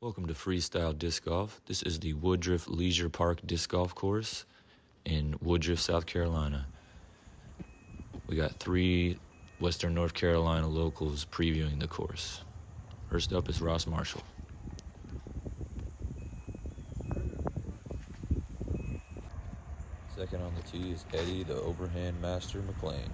Welcome to Freestyle Disc Golf. This is the Woodruff Leisure Park Disc Golf Course in Woodruff, South Carolina. We got 3 Western North Carolina locals previewing the course. First up is Ross Marshall. Second on the tee is Eddie, the overhand master McLean.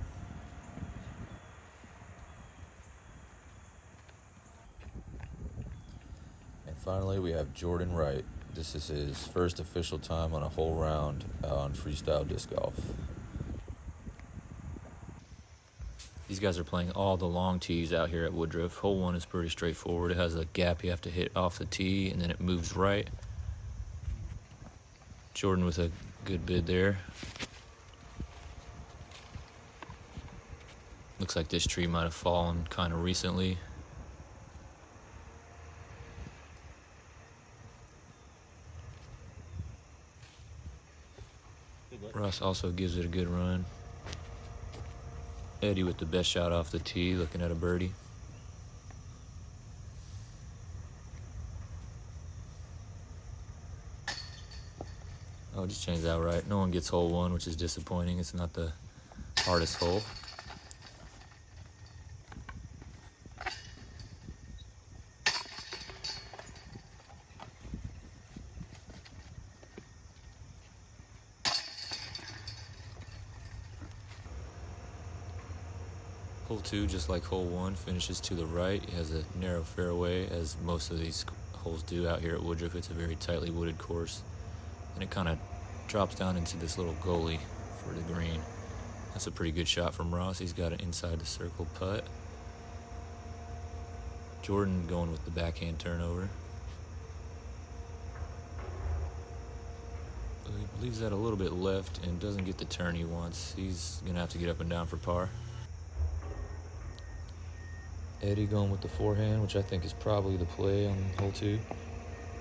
Finally, we have Jordan Wright. This is his first official time on a whole round on freestyle disc golf. These guys are playing all the long tees out here at Woodruff. Hole 1 is pretty straightforward. It has a gap you have to hit off the tee, and then it moves right. Jordan with a good bid there. Looks like this tree might have fallen kind of recently. Ross also gives it a good run. Eddie with the best shot off the tee, looking at a birdie. Oh, it just changed out right. No one gets hole 1, which is disappointing. It's not the hardest hole. Hole 2, just like hole 1, finishes to the right. It has a narrow fairway, as most of these holes do out here at Woodruff. It's a very tightly wooded course. And it kind of drops down into this little gully for the green. That's a pretty good shot from Ross. He's got an inside the circle putt. Jordan going with the backhand turnover. He leaves that a little bit left and doesn't get the turn he wants. He's going to have to get up and down for par. Eddie going with the forehand, which I think is probably the play on hole 2.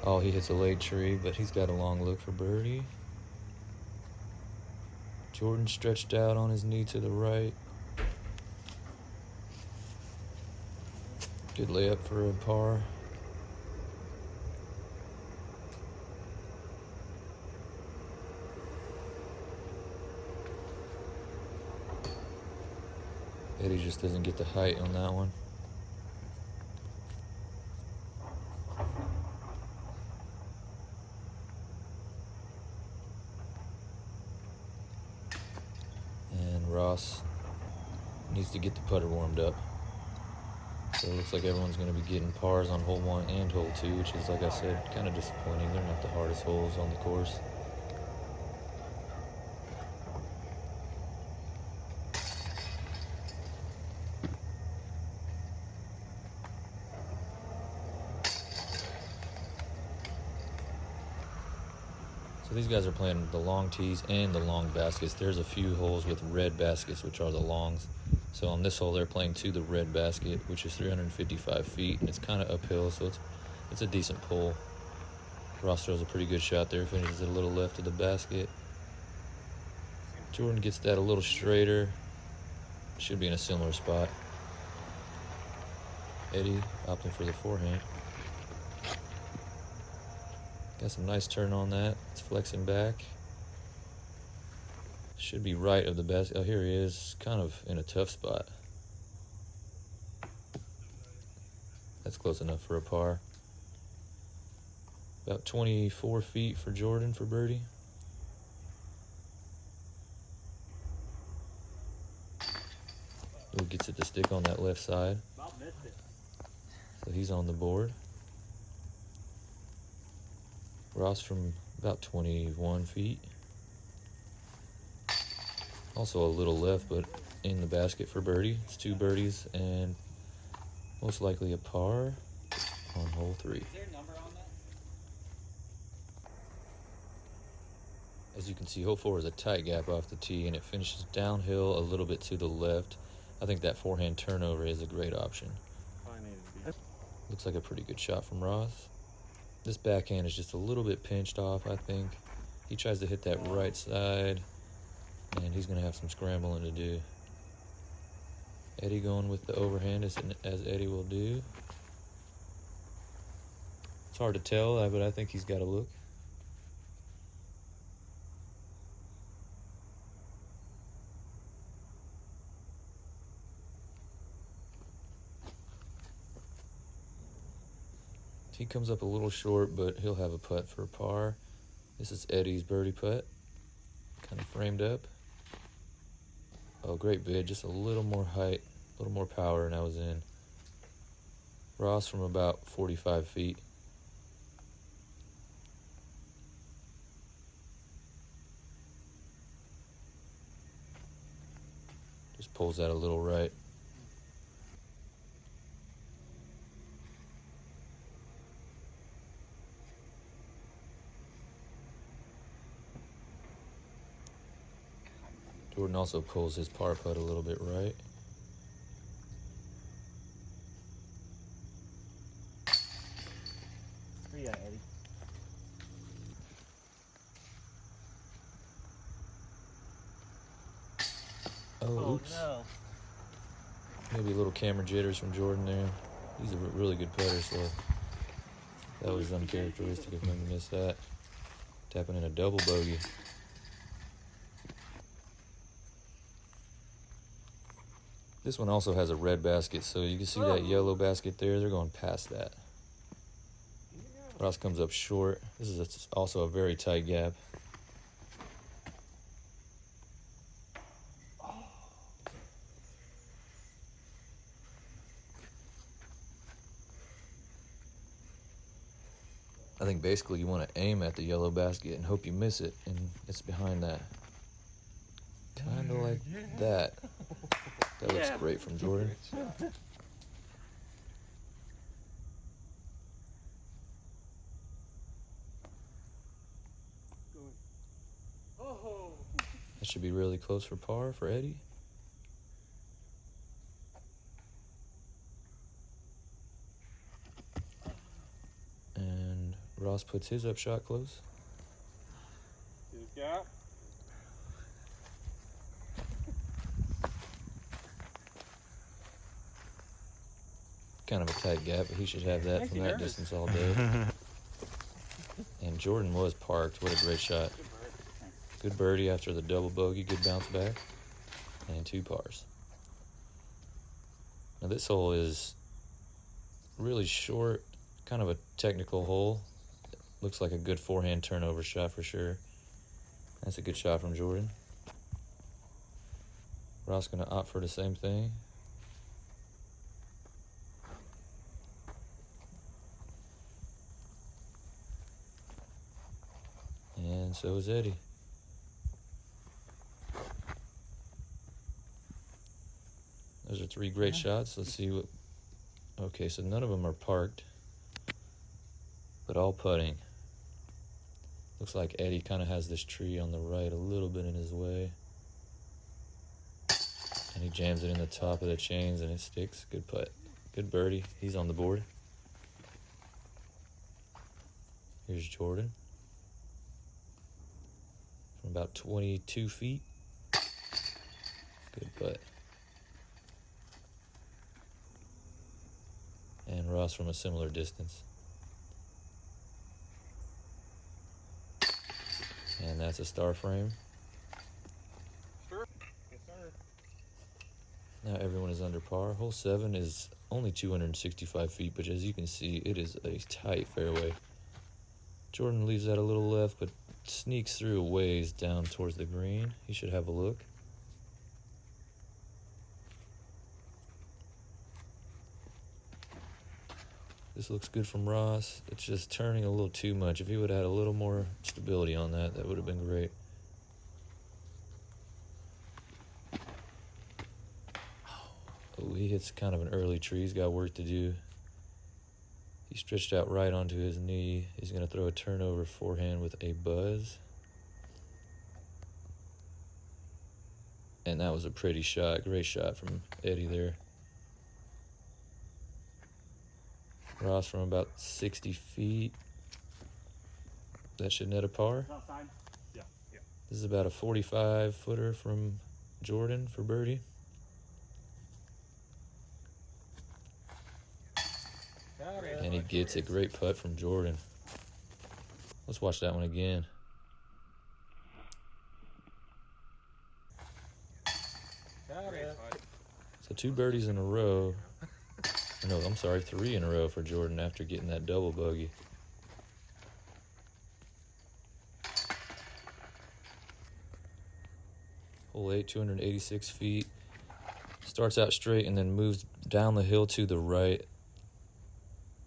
Oh, he hits a late tree, but he's got a long look for birdie. Jordan stretched out on his knee to the right. Good layup for a par. Eddie just doesn't get the height on that one. Ross needs to get the putter warmed up. So it looks like everyone's going to be getting pars on hole 1 and hole 2, which is, like I said, kind of disappointing. They're not the hardest holes on the course. So these guys are playing the long tees and the long baskets. There's a few holes with red baskets, which are the longs. So on this hole, they're playing to the red basket, which is 355 feet, and it's kind of uphill, so it's a decent pull. Ross throws a pretty good shot there, finishes it a little left of the basket. Jordan gets that a little straighter. Should be in a similar spot. Eddie opting for the forehand. Got some nice turn on that. It's flexing back. Should be right of the basket. Oh, here he is. Kind of in a tough spot. That's close enough for a par. About 24 feet for Jordan for birdie. Ooh, gets it to stick on that left side. So he's on the board. Ross from about 21 feet. Also a little left, but in the basket for birdie. It's 2 birdies and most likely a par on hole 3. Is there a number on that? As you can see, hole 4 is a tight gap off the tee, and it finishes downhill a little bit to the left. I think that forehand turnover is a great option. Looks like a pretty good shot from Ross. This backhand is just a little bit pinched off, I think. He tries to hit that right side, and he's going to have some scrambling to do. Eddie going with the overhand, as Eddie will do. It's hard to tell, but I think he's got a look. He comes up a little short, but he'll have a putt for a par. This is Eddie's birdie putt. Kind of framed up. Oh, great bid. Just a little more height, a little more power, and I was in. Ross from about 45 feet. Just pulls that a little right. Jordan also pulls his par putt a little bit right. Where you at, Eddie? Oh, oops. No. Maybe a little camera jitters from Jordan there. He's a really good putter, so that was uncharacteristic of him to miss that. Tapping in a double bogey. This one also has a red basket, so you can see that yellow basket there. They're going past that. Ross comes up short. This is also a very tight gap. I think basically you want to aim at the yellow basket and hope you miss it, and it's behind that. Kind of like that. That looks great from Jordan. That should be really close for par for Eddie. And Ross puts his up shot close. Kind of a tight gap, but he should have that from that distance all day. And Jordan was parked. What a great shot. Good birdie after the double bogey. Good bounce back. And 2 pars. Now this hole is really short, kind of a technical hole. Looks like a good forehand turnover shot for sure. That's a good shot from Jordan. Ross going to opt for the same thing. And so is Eddie. Those are 3 great shots. Let's see what... Okay, so none of them are parked, but all putting. Looks like Eddie kind of has this tree on the right a little bit in his way. And he jams it in the top of the chains and it sticks. Good putt. Good birdie. He's on the board. Here's Jordan. From about 22 feet. Good putt. And Ross from a similar distance. And that's a star frame. Sure. Yes, sir. Now everyone is under par. Hole 7 is only 265 feet, but as you can see, it is a tight fairway. Jordan leaves that a little left, but sneaks through a ways down towards the green. He should have a look. This looks good from Ross. It's just turning a little too much. If he would have had a little more stability on that, that would have been great. Oh, he hits kind of an early tree. He's got work to do. He stretched out right onto his knee. He's going to throw a turnover forehand with a buzz. And that was a pretty shot. Great shot from Eddie there. Ross from about 60 feet. That should net a par. Yeah. This is about a 45-footer from Jordan for birdie. Got And he gets a great putt from Jordan. Let's watch that one again. So 2 birdies in a row. No, I'm sorry, 3 in a row for Jordan after getting that double bogey. Hole 8, 286 feet. Starts out straight and then moves down the hill to the right.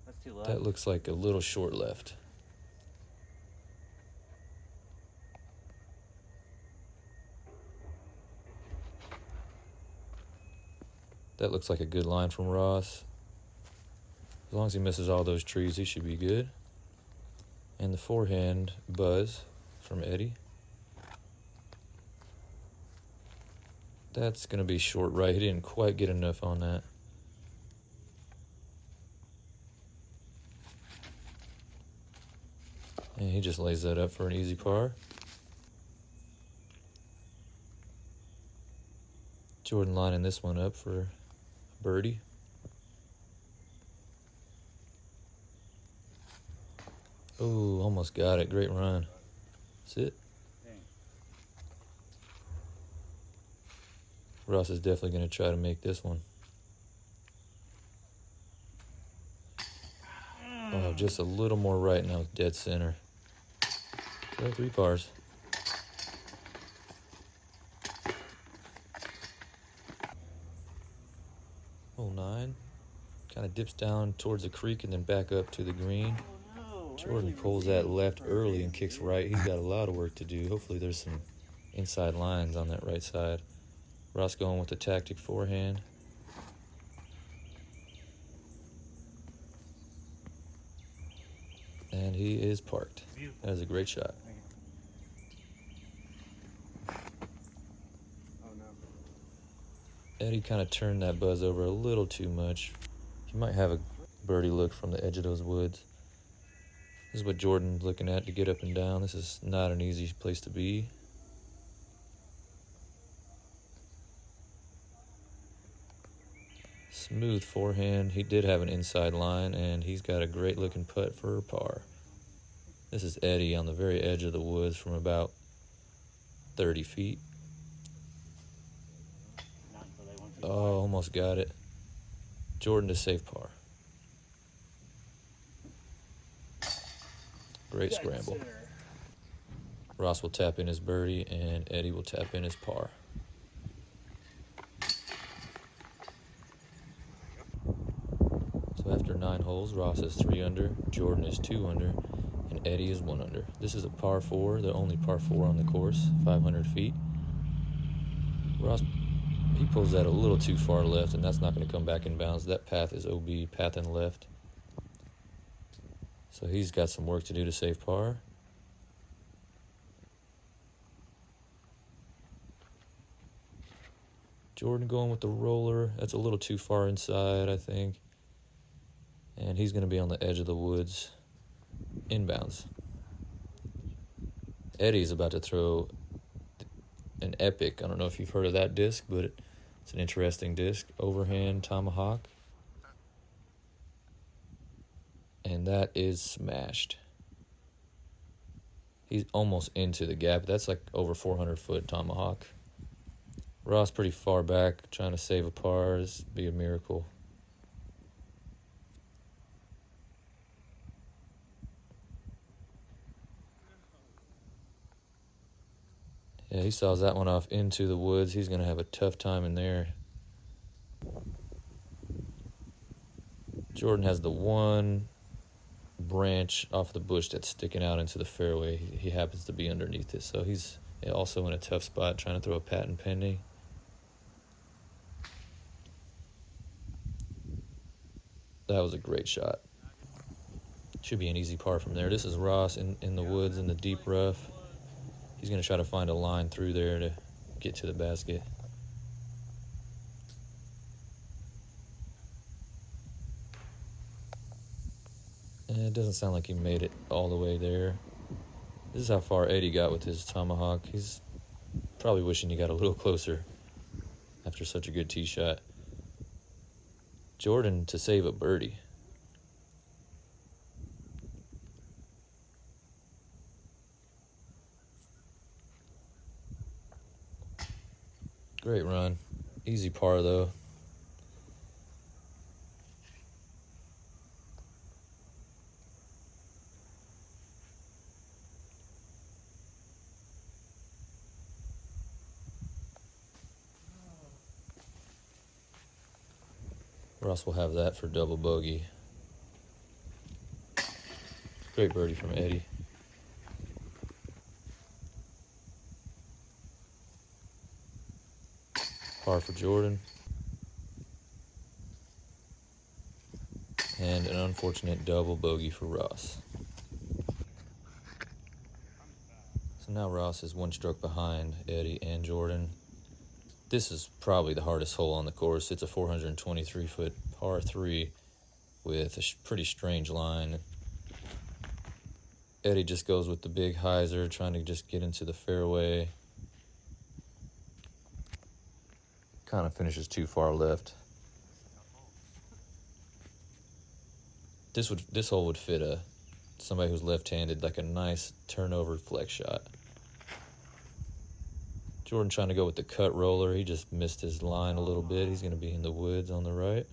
That's too low. That looks like a little short left. That looks like a good line from Ross. As long as he misses all those trees, he should be good. And the forehand buzz from Eddie. That's going to be short right. He didn't quite get enough on that. And he just lays that up for an easy par. Jordan lining this one up for birdie. Oh, almost got it. Great run. That's it. Ross is definitely going to try to make this one. Oh, just a little more right now, dead center. So 3 pars. Hole 9. Kind of dips down towards the creek and then back up to the green. Jordan pulls that left early and kicks right. He's got a lot of work to do. Hopefully there's some inside lines on that right side. Ross going with the tactic forehand. And he is parked. That is a great shot. Eddie kind of turned that buzz over a little too much. He might have a birdie look from the edge of those woods. This is what Jordan's looking at to get up and down. This is not an easy place to be. Smooth forehand. He did have an inside line, and he's got a great looking putt for a par. This is Eddie on the very edge of the woods from about 30 feet. Oh, almost got it. Jordan to save par. Great scramble. Ross will tap in his birdie, and Eddie will tap in his par. So after 9 holes, Ross is 3 under, Jordan is 2 under, and Eddie is 1 under. This is a par 4, the only par 4 on the course, 500 feet. Ross, he pulls that a little too far left, and that's not going to come back in bounds. That path is OB, path and left. So he's got some work to do to save par. Jordan going with the roller. That's a little too far inside, I think. And he's going to be on the edge of the woods, inbounds. Eddie's about to throw an epic. I don't know if you've heard of that disc, but it's an interesting disc. Overhand tomahawk. And that is smashed. He's almost into the gap. That's like over 400-foot tomahawk. Ross pretty far back, trying to save a par. This would be a miracle. Yeah, he saws that one off into the woods. He's going to have a tough time in there. Jordan has the one branch off the bush that's sticking out into the fairway. He happens to be underneath it, so he's also in a tough spot trying to throw a patent pending. That was a great shot. Should be an easy par from there. This is Ross in the woods in the deep rough. He's going to try to find a line through there to get to the basket. And it doesn't sound like he made it all the way there. This is how far Eddie got with his tomahawk. He's probably wishing he got a little closer after such a good tee shot. Jordan to save a birdie. Great run. Easy par, though. Ross will have that for double bogey. Great birdie from Eddie. Par for Jordan. And an unfortunate double bogey for Ross. So now Ross is one stroke behind Eddie and Jordan. This is probably the hardest hole on the course. It's a 423-foot par 3 with a pretty strange line. Eddie just goes with the big hyzer, trying to just get into the fairway. Kind of finishes too far left. This hole would fit somebody who's left-handed, like a nice turnover flex shot. Jordan trying to go with the cut roller. He just missed his line a little bit. He's going to be in the woods on the right.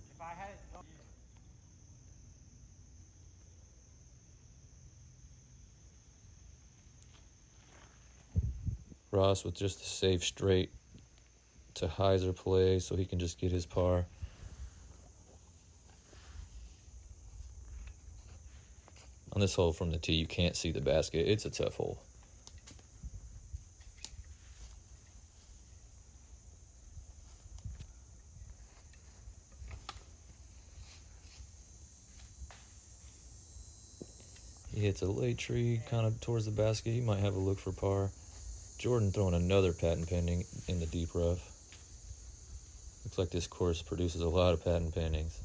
Ross with just a safe straight to hyzer play so he can just get his par. On this hole from the tee, you can't see the basket. It's a tough hole. He hits a late tree kind of towards the basket. He might have a look for par. Jordan throwing another patent pending in the deep rough. Looks like this course produces a lot of patent pendings.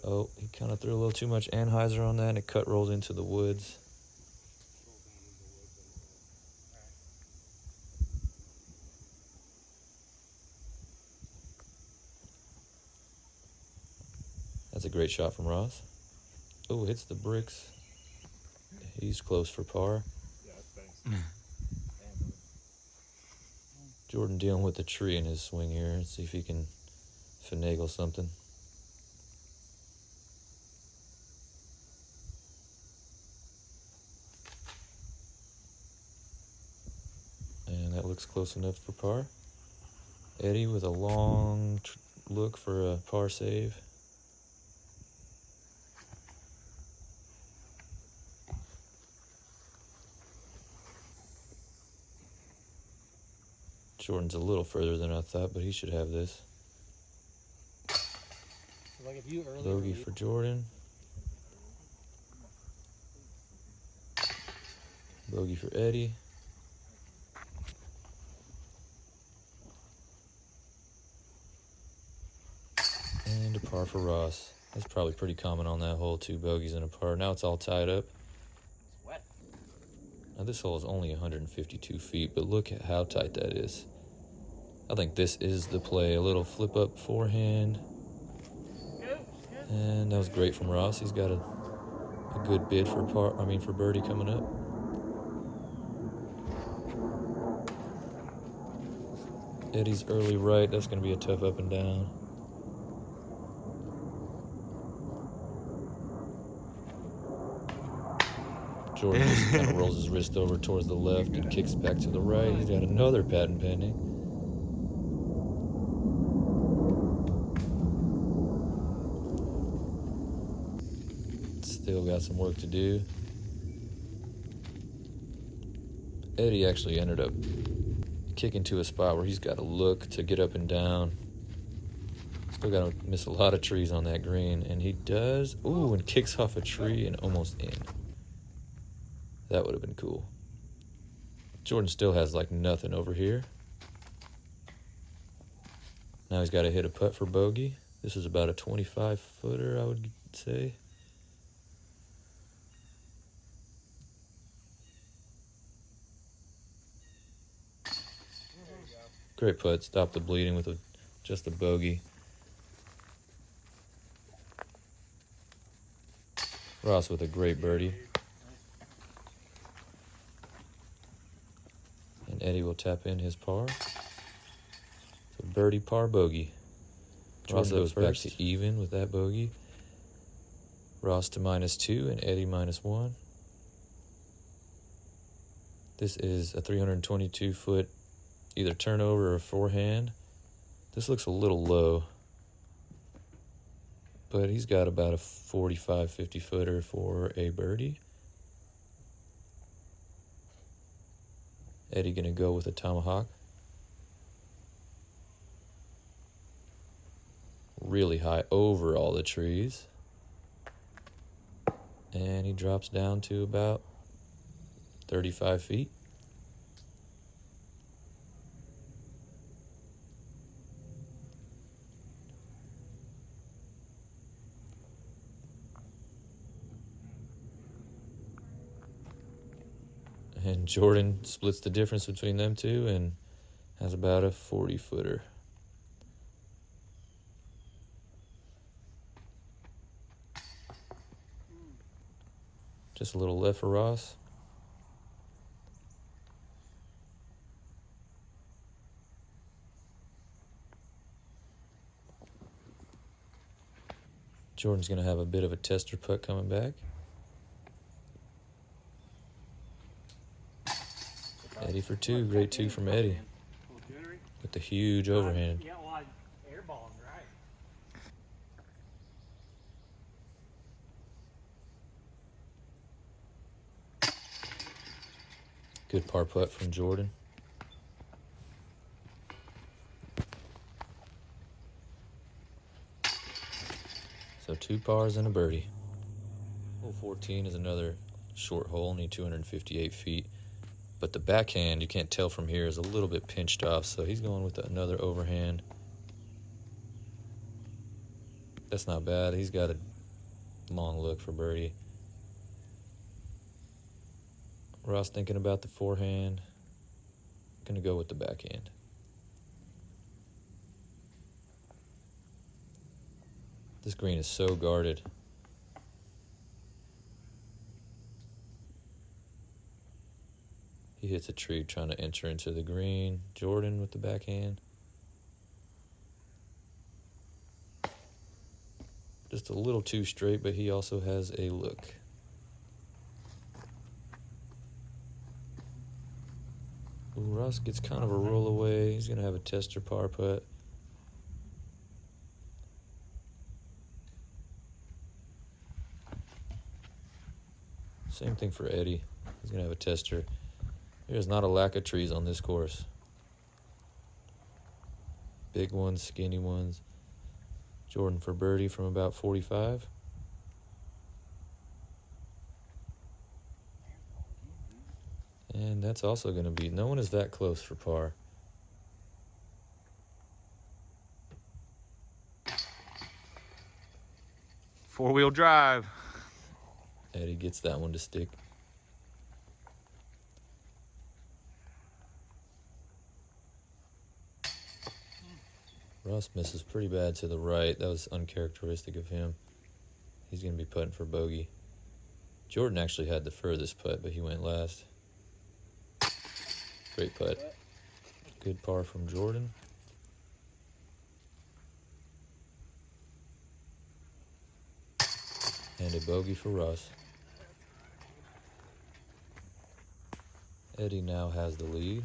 Oh, he kind of threw a little too much anhyzer on that, and it cut rolls into the woods. That's a great shot from Ross. Oh, hits the bricks. He's close for par. Jordan dealing with the tree in his swing here. Let's see if he can finagle something. And that looks close enough for par. Eddie with a long look for a par save. Jordan's a little further than I thought, but he should have this. Like if you Bogey for Jordan. Bogey for Eddie. And a par for Ross. That's probably pretty common on that hole, 2 bogeys and a par. Now it's all tied up. Wet. Now this hole is only 152 feet, but look at how tight that is. I think this is the play. A little flip up forehand. And that was great from Ross. He's got a good bid for birdie coming up. Eddie's early right. That's going to be a tough up and down. Jordan just kind of rolls his wrist over towards the left and kicks back to the right. He's got another patent pending. Still got some work to do. Eddie actually ended up kicking to a spot where he's got to look to get up and down. Still got to miss a lot of trees on that green, and he does. Ooh, and kicks off a tree and almost in. That would have been cool. Jordan still has like nothing over here. Now he's got to hit a putt for bogey. This is about a 25-footer, I would say. Great putt. Stop the bleeding with just a bogey. Ross with a great birdie. Eddie will tap in his par. So birdie, par, bogey. Ross goes back to even with that bogey. Ross to -2 and Eddie -1. This is a 322-foot either turnover or forehand. This looks a little low, but he's got about a 45, 50-footer for a birdie. Eddie gonna go with a tomahawk. Really high over all the trees. And he drops down to about 35 feet. And Jordan splits the difference between them two and has about a 40-footer. Just a little left for Ross. Jordan's going to have a bit of a tester putt coming back. Eddie for 2. Great 2 from Eddie. With the huge overhand. Yeah, well, I airballed, right? Good par putt from Jordan. So 2 pars and a birdie. Hole 14 is another short hole, only 258 feet. But the backhand, you can't tell from here, is a little bit pinched off, so he's going with another overhand. That's not bad. He's got a long look for birdie. Ross thinking about the forehand. Gonna go with the backhand. This green is so guarded. He hits a tree trying to enter into the green. Jordan with the backhand. Just a little too straight, but he also has a look. Ooh, Ross gets kind of a roll away. He's going to have a tester par putt. Same thing for Eddie. He's going to have a tester. There's not a lack of trees on this course. Big ones, skinny ones. Jordan for birdie from about 45. And that's also going to be, no one is that close for par. Four-wheel drive. Eddie gets that one to stick. Ross misses pretty bad to the right. That was uncharacteristic of him. He's going to be putting for bogey. Jordan actually had the furthest putt, but he went last. Great putt. Good par from Jordan. And a bogey for Ross. Eddie now has the lead.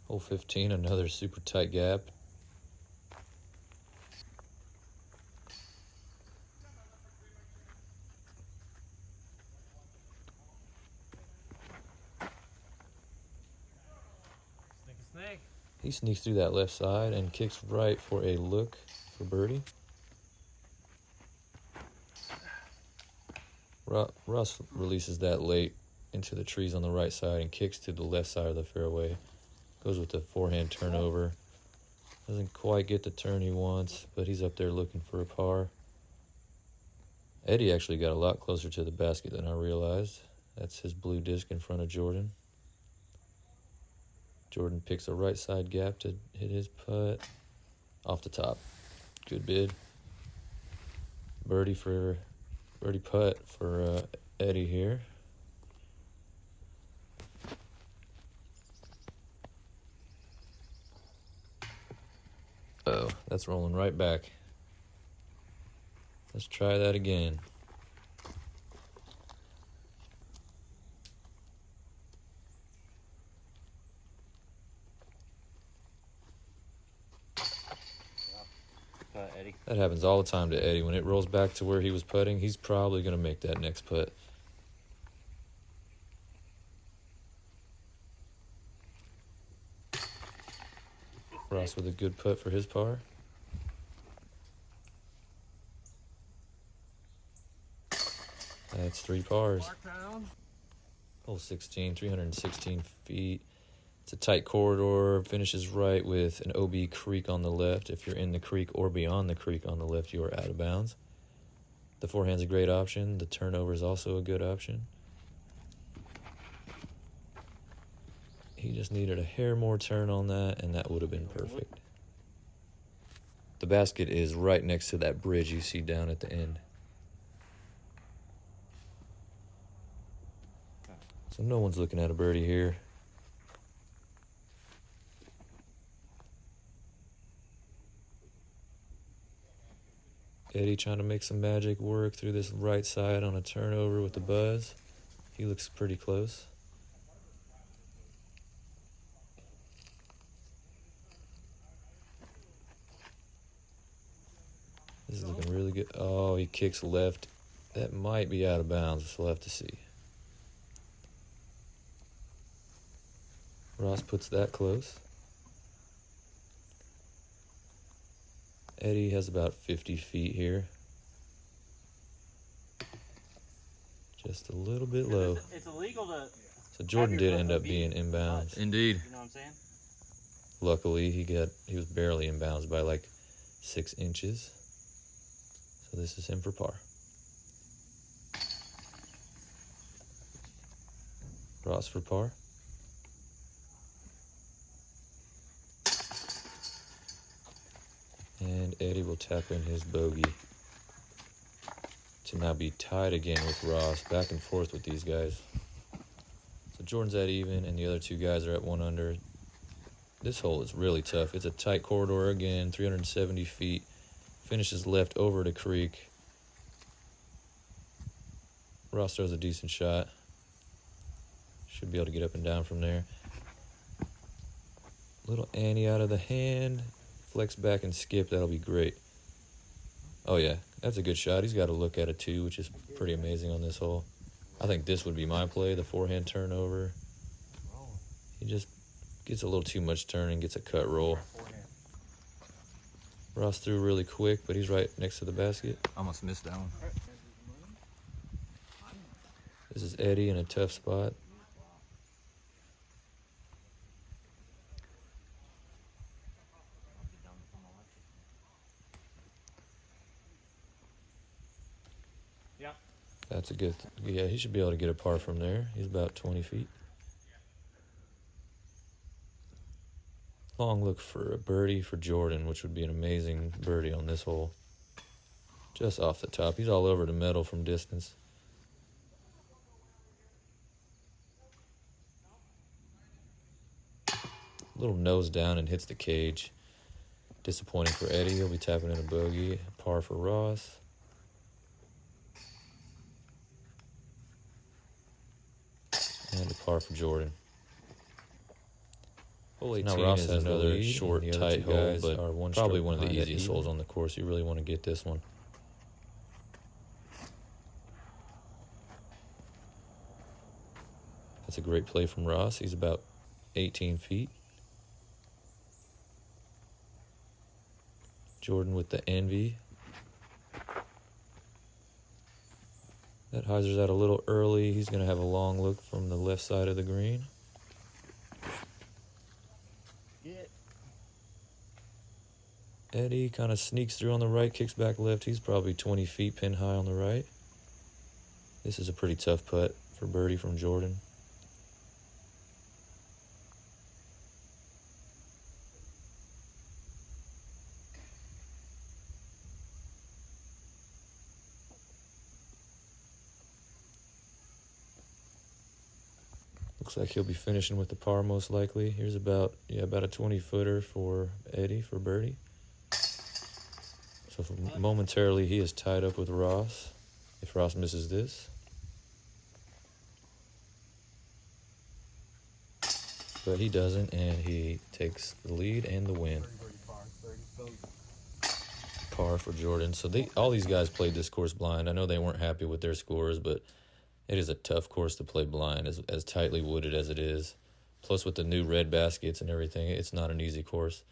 Hole 15, another super tight gap. He sneaks through that left side and kicks right for a look for birdie. Russ releases that late into the trees on the right side and kicks to the left side of the fairway. Goes with the forehand turnover. Doesn't quite get the turn he wants, but he's up there looking for a par. Eddie actually got a lot closer to the basket than I realized. That's his blue disc in front of Jordan. Jordan picks a right side gap to hit his putt off the top. Good bid. Birdie putt for Eddie here. Oh, that's rolling right back. Let's try that again. Eddie. That happens all the time to Eddie. When it rolls back to where he was putting, he's probably going to make that next putt. Ross with a good putt for his par. That's 3 pars. Hole 16, 316 feet. It's a tight corridor. Finishes right with an OB creek on the left. If you're in the creek or beyond the creek on the left, you are out of bounds. The forehand's a great option. The turnover is also a good option. He just needed a hair more turn on that, and that would have been perfect. The basket is right next to that bridge you see down at the end. So no one's looking at a birdie here. Eddie trying to make some magic work through this right side on a turnover with the buzz. He looks pretty close. This is looking really good. Oh, he kicks left. That might be out of bounds. We'll have to see. Ross puts that close. Eddie has about 50 feet here. Just a little bit low. It's illegal to. So Jordan did end up being inbounds. Indeed. You know what I'm saying? Luckily, he was barely inbounds by like 6 inches. So this is him for par. Ross for par. And Eddie will tap in his bogey to now be tied again with Ross. Back and forth with these guys. So Jordan's at even, and the other 2 guys are at 1 under. This hole is really tough. It's a tight corridor again, 370 feet. Finishes left over the creek. Ross throws a decent shot. Should be able to get up and down from there. Little Annie out of the hand. Flex back and skip. That'll be great. Oh, yeah. That's a good shot. He's got to look at it, too, which is pretty amazing on this hole. I think this would be my play, the forehand turnover. He just gets a little too much turn and gets a cut roll. Ross threw really quick, but he's right next to the basket. Almost missed that one. This is Eddie in a tough spot. Yeah. That's a good, yeah, he should be able to get a par from there. He's about 20 feet. Long look for a birdie for Jordan, which would be an amazing birdie on this hole. Just off the top. He's all over the metal from distance. Little nose down and hits the cage. Disappointing for Eddie. He'll be tapping in a bogey. Par for Ross. And a par for Jordan. Hole 18 now Ross has another short, tight hole, but probably one of the easiest holes on the course. You really want to get this one. That's a great play from Ross. He's about 18 feet. Jordan with the envy. That hyzer's out a little early. He's going to have a long look from the left side of the green. Eddie kind of sneaks through on the right, kicks back left. He's probably 20 feet pin high on the right. This is a pretty tough putt for birdie from Jordan. Looks like he'll be finishing with the par most likely. Here's about a 20-footer for Eddie for birdie. So momentarily he is tied up with Ross. If Ross misses this. But he doesn't, and he takes the lead and the win. Par for Jordan. So all these guys played this course blind. I know they weren't happy with their scores, but it is a tough course to play blind, as tightly wooded as it is. Plus with the new red baskets and everything, it's not an easy course.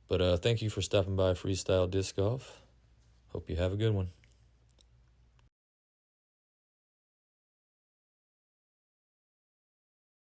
But thank you for stopping by Freestyle Disc Golf. Hope you have a good one.